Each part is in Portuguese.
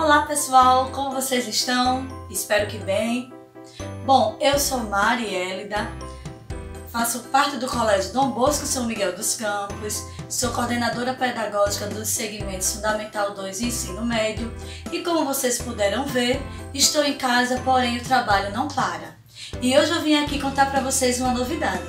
Olá pessoal, como vocês estão? Espero que bem. Bom, eu sou Mariélida, faço parte do Colégio Dom Bosco São Miguel dos Campos, sou coordenadora pedagógica dos segmentos Fundamental 2 e Ensino Médio e como vocês puderam ver, estou em casa, porém o trabalho não para. E hoje eu vim aqui contar para vocês uma novidade.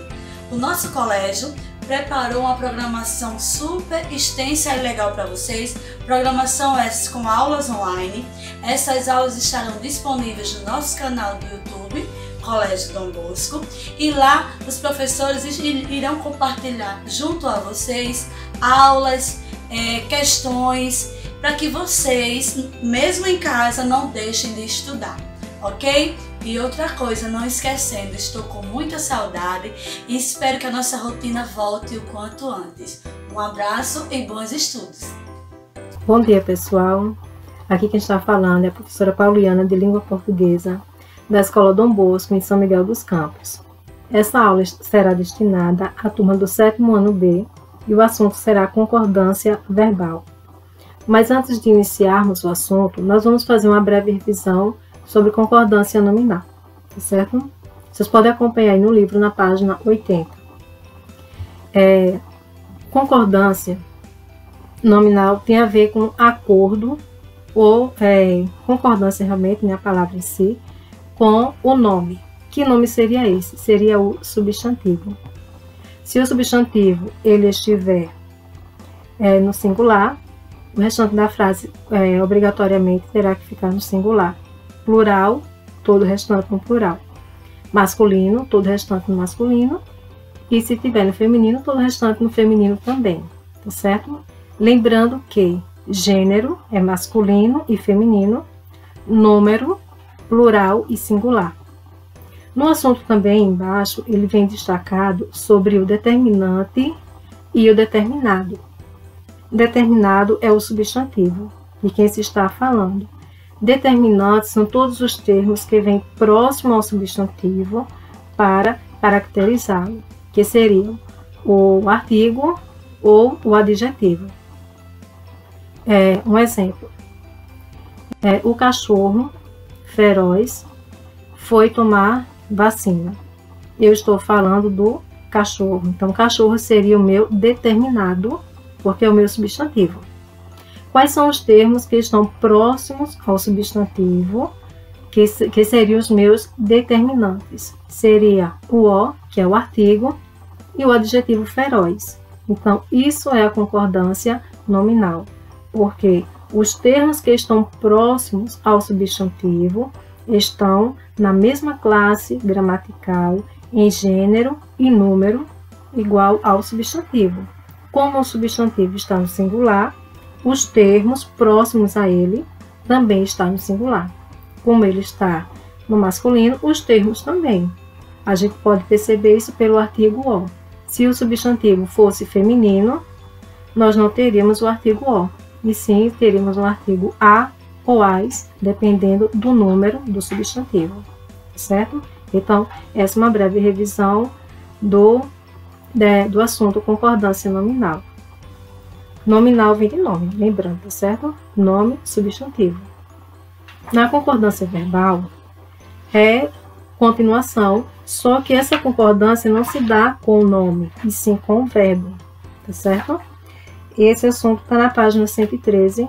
O nosso colégio preparou uma programação super extensa e legal para vocês, programação essa com aulas online. Essas aulas estarão disponíveis no nosso canal do YouTube, Colégio Dom Bosco, e lá os professores irão compartilhar junto a vocês aulas, questões, para que vocês, mesmo em casa, não deixem de estudar, ok? E outra coisa, não esquecendo, estou com muita saudade e espero que a nossa rotina volte o quanto antes. Um abraço e bons estudos! Bom dia, pessoal! Aqui quem está falando é a professora Pauliana de Língua Portuguesa da Escola Dom Bosco, em São Miguel dos Campos. Essa aula será destinada à turma do 7º ano B e o assunto será concordância verbal. Mas antes de iniciarmos o assunto, nós vamos fazer uma breve revisão sobre concordância nominal, tá certo? Vocês podem acompanhar aí no livro na página 80. Concordância nominal tem a ver com acordo ou concordância realmente, né, a palavra em si, com o nome. Que nome seria esse? Seria o substantivo. Se o substantivo ele estiver no singular, o restante da frase obrigatoriamente terá que ficar no singular. Plural, todo o restante no plural. Masculino, todo o restante no masculino. E se tiver no feminino, todo o restante no feminino também. Tá certo? Lembrando que gênero é masculino e feminino, número, plural e singular. No assunto também embaixo, ele vem destacado sobre o determinante e o determinado. Determinado é o substantivo de quem se está falando. Determinantes são todos os termos que vêm próximo ao substantivo para caracterizá-lo, que seriam o artigo ou o adjetivo. Um exemplo. O cachorro feroz foi tomar vacina. Eu estou falando do cachorro. Então, cachorro seria o meu determinado, porque é o meu substantivo. Quais são os termos que estão próximos ao substantivo, que seriam os meus determinantes? Seria o O, que é o artigo, e o adjetivo feroz. Então, isso é a concordância nominal, porque os termos que estão próximos ao substantivo estão na mesma classe gramatical, em gênero e número, igual ao substantivo. Como o substantivo está no singular, os termos próximos a ele também estão no singular. Como ele está no masculino, os termos também. A gente pode perceber isso pelo artigo O. Se o substantivo fosse feminino, nós não teríamos o artigo O, e sim teríamos o artigo A ou AS, dependendo do número do substantivo, certo? Então, essa é uma breve revisão do assunto concordância nominal. Nominal vem de nome, lembrando, tá certo? Nome, substantivo. Na concordância verbal, é continuação, só que essa concordância não se dá com o nome, e sim com o verbo, tá certo? Esse assunto está na página 113,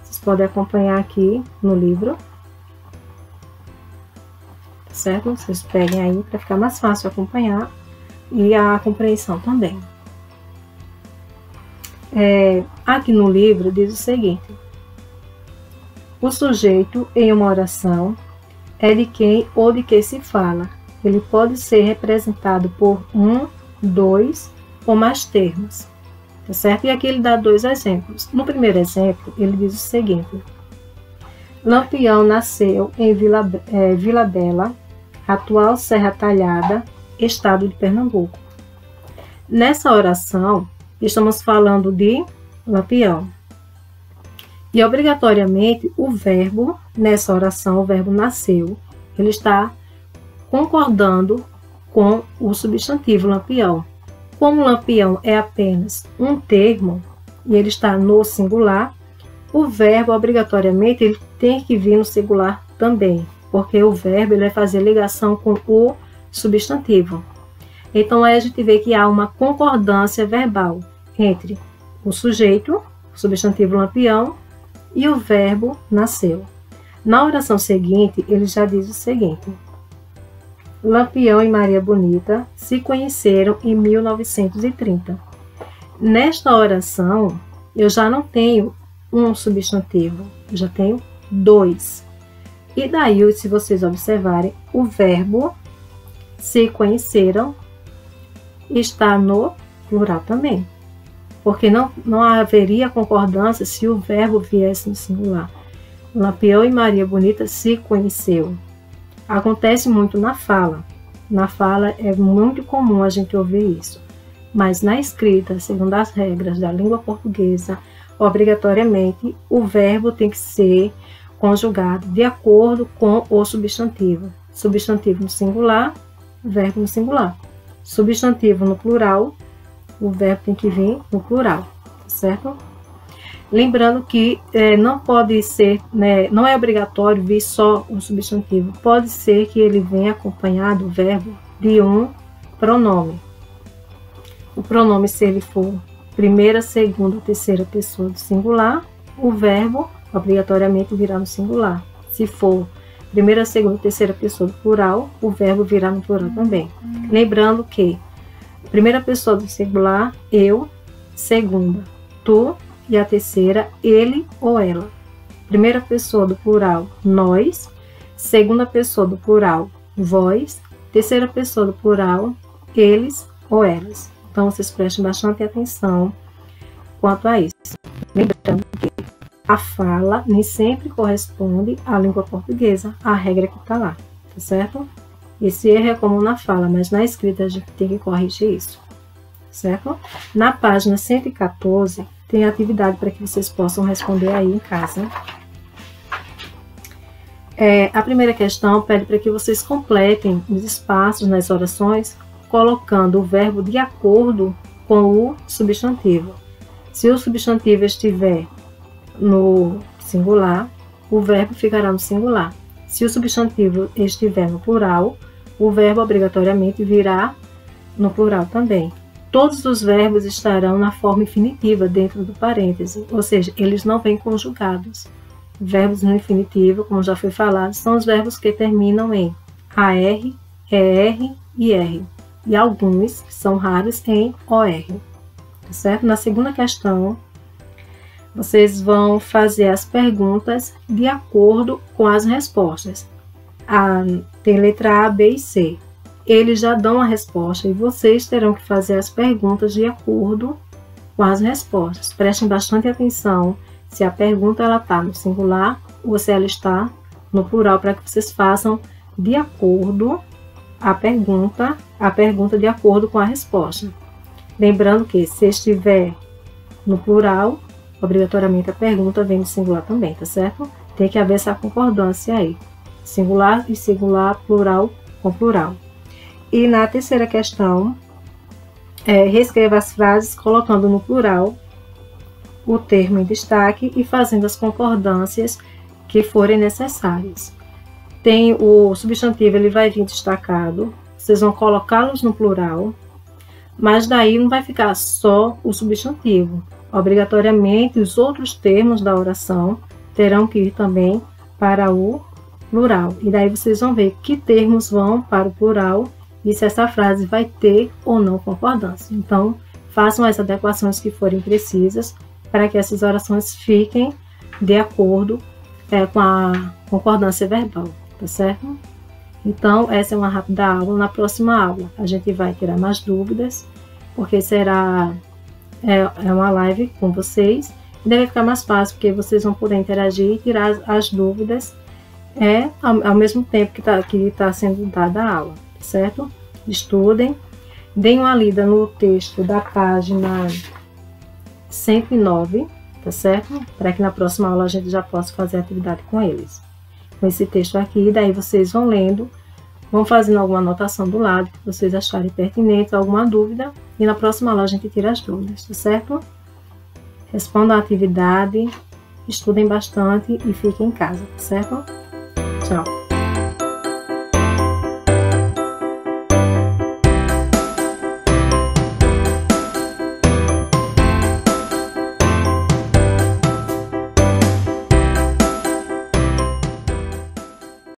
vocês podem acompanhar aqui no livro, tá certo? Vocês peguem aí para ficar mais fácil acompanhar e a compreensão também. Aqui no livro diz o seguinte: o sujeito em uma oração é de quem ou de que se fala. Ele pode ser representado por um, dois ou mais termos, tá certo? E aqui ele dá dois exemplos. No primeiro exemplo, ele diz o seguinte: Lampião nasceu em Vila Bela, atual Serra Talhada, estado de Pernambuco. Nessa oração, estamos falando de Lampião. E obrigatoriamente o verbo, nessa oração, o verbo nasceu, ele está concordando com o substantivo Lampião. Como Lampião é apenas um termo e ele está no singular, O verbo, obrigatoriamente, ele tem que vir no singular também, porque o verbo ele vai fazer ligação com o substantivo. Então, aí a gente vê que há uma concordância verbal entre o sujeito, o substantivo Lampião, e o verbo nasceu. Na oração seguinte, ele já diz o seguinte: Lampião e Maria Bonita se conheceram em 1930. Nesta oração, eu já não tenho um substantivo, eu já tenho dois. E daí, se vocês observarem, o verbo se conheceram está no plural também. Porque não haveria concordância se o verbo viesse no singular. Lampião e Maria Bonita se conheceu. Acontece muito na fala. Na fala é muito comum a gente ouvir isso. Mas na escrita, segundo as regras da língua portuguesa, obrigatoriamente o verbo tem que ser conjugado de acordo com o substantivo. Substantivo no singular, verbo no singular. Substantivo no plural, o verbo tem que vir no plural, certo? Lembrando que não pode ser, não é obrigatório vir só um substantivo. Pode ser que ele venha acompanhado, o verbo, de um pronome. O pronome, se ele for primeira, segunda ou terceira pessoa do singular, o verbo obrigatoriamente virá no singular. Se for primeira, segunda ou terceira pessoa do plural, o verbo virá no plural também. Lembrando que primeira pessoa do singular, eu, segunda, tu, e a terceira, ele ou ela. Primeira pessoa do plural, nós. Segunda pessoa do plural, vós. Terceira pessoa do plural, eles ou elas. Então, vocês prestem bastante atenção quanto a isso. Lembrando que a fala nem sempre corresponde à língua portuguesa, à regra que está lá, tá certo? Esse erro é comum na fala, mas na escrita a gente tem que corrigir isso, certo? Na página 114, tem atividade para que vocês possam responder aí em casa. A primeira questão pede para que vocês completem os espaços nas orações, colocando o verbo de acordo com o substantivo. Se o substantivo estiver no singular, o verbo ficará no singular. Se o substantivo estiver no plural, o verbo obrigatoriamente virá no plural também. Todos os verbos estarão na forma infinitiva dentro do parêntese, ou seja, eles não vêm conjugados. Verbos no infinitivo, como já foi falado, são os verbos que terminam em AR, ER e R. E alguns, que são raros, em OR. Tá certo? Na segunda questão, vocês vão fazer as perguntas de acordo com as respostas. Tem letra A, B e C. Eles já dão a resposta e vocês terão que fazer as perguntas de acordo com as respostas. Prestem bastante atenção se a pergunta está no singular ou se ela está no plural, para que vocês façam de acordo a pergunta de acordo com a resposta. Lembrando que se estiver no plural, obrigatoriamente a pergunta vem no singular também, tá certo? Tem que haver essa concordância aí. Singular e singular, plural com plural. E na terceira questão, reescreva as frases colocando no plural o termo em destaque e fazendo as concordâncias que forem necessárias. Tem o substantivo, ele vai vir destacado, vocês vão colocá-los no plural, mas daí não vai ficar só o substantivo. Obrigatoriamente, os outros termos da oração terão que ir também para o plural. E daí vocês vão ver que termos vão para o plural e se essa frase vai ter ou não concordância. Então, façam as adequações que forem precisas para que essas orações fiquem de acordo com a concordância verbal, tá certo? Então, essa é uma rápida aula. Na próxima aula, a gente vai tirar mais dúvidas, porque será uma live com vocês. E deve ficar mais fácil, porque vocês vão poder interagir e tirar as dúvidas ao mesmo tempo que tá sendo dada a aula, certo? Estudem, deem uma lida no texto da página 109, tá certo? Para que na próxima aula a gente já possa fazer atividade com eles. Com esse texto aqui, daí vocês vão lendo, vão fazendo alguma anotação do lado que vocês acharem pertinente, alguma dúvida, e na próxima aula a gente tira as dúvidas, tá certo? Respondam a atividade, estudem bastante e fiquem em casa, certo? Tchau!